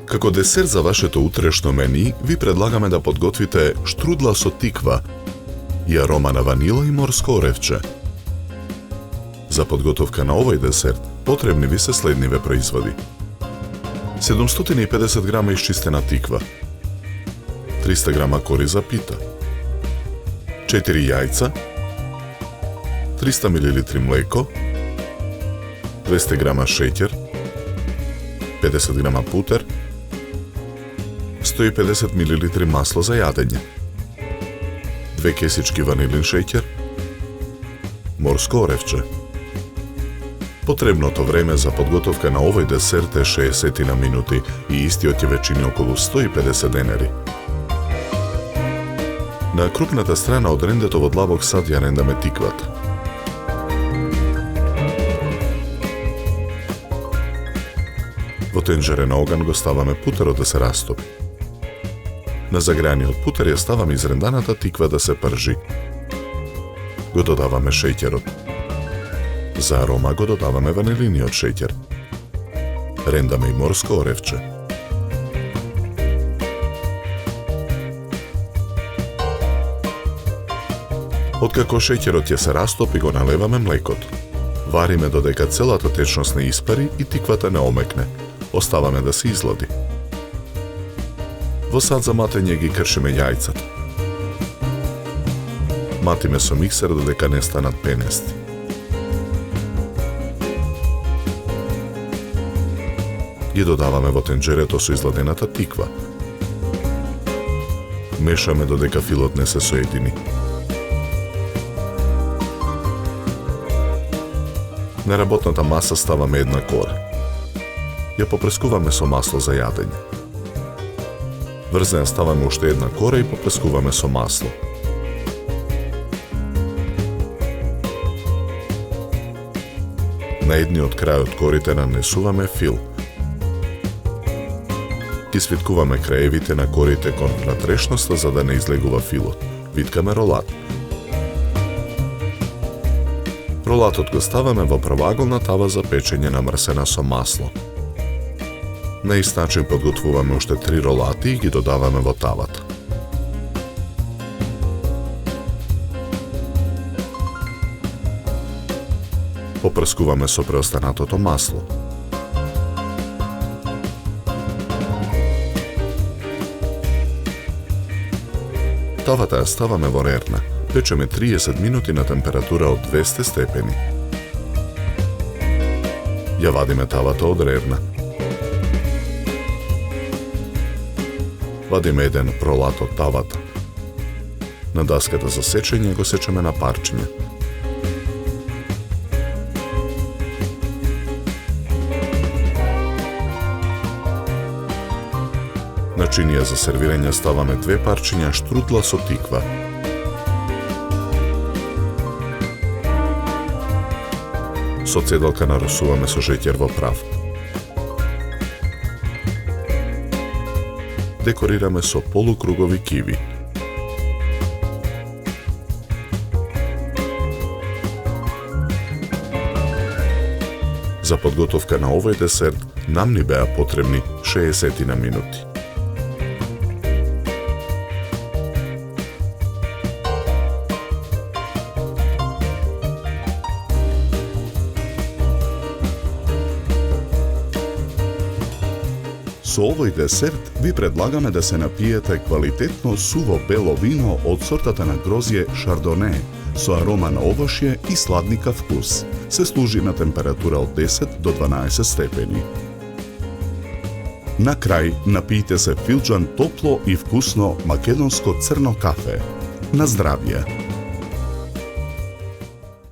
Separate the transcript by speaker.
Speaker 1: Како десерт за вашето утрешно мени, ви предлагаме да подготвите штрудла со тиква и арома на ванила и морско оревче. За подготовка на овој десерт потребни ви се следниве производи: 750 грама исчистена тиква, 300 грама кори за пита, 4 јајца, 300 мл млеко, 200 грама шеќер, 50 грама путер, 150 мл масло за јадење, 2 кесички ванилин шеќер, морско оревче. Потребното време за подготовка на овој десерт е 60 минути и истиот ќе ве чини околу 150 денари. На крупната страна од рендето во длабок сад ја рендаме тиквата. Во тенџере на оган го ставаме путерот да се растопи. На загреаниот путер ја ставаме изренданата тиква да се пржи. Го додаваме шеќерот. За арома го додаваме ванилиниот шеќер. Рендаме и морско оревче. Откако шеќерот ќе се растопи, го налеваме млекото. Вариме додека целата течност не испари и тиквата не омекне. Оставаме да се излади. Во сад за матење ги кршиме јајцата. Матиме со миксер додека не станат пенести. Ги додаваме во тенџерето со изладената тиква. Мешаме додека филот не се соедини. На работната маса ставаме една кора. Ја попрескуваме со масло за јадење. Врз неа ставаме уште една кора и попрескуваме со масло. На едниот крај од корите нанесуваме фил. Ги свиткуваме краевите на корите кон внатрешноста за да не излегува филот. Виткаме ролат. Ролатот го ставаме во правоаголна тава за печење намрсена со масло. На ист начин подготвуваме уште 3 ролати и ги додаваме во тавата. Попрскуваме со преостанатото масло. Тавата ја ставаме во рерна. Печеме 30 минути на температура од 200 степени. Ја вадиме тавата од рерна. Вадиме еден ролат од тавата. На даската за сечење го сечеме на парчиња. На чинија за сервирање ставаме 2 парчиња штрудла со тиква. Со цедалка нарисуваме со шеќер во прав. Декорираме со полукругови киви. За подготовка на овој десерт нам ни беа потребни 60 минути. Со овој десерт ви предлагаме да се напиете квалитетно суво бело вино од сортата на грозје Шардоне со арома на овошје и сладникав вкус. Се служи на температура од 10 до 12 степени. На крај напијте се филџан топло и вкусно македонско црно кафе. На здравје!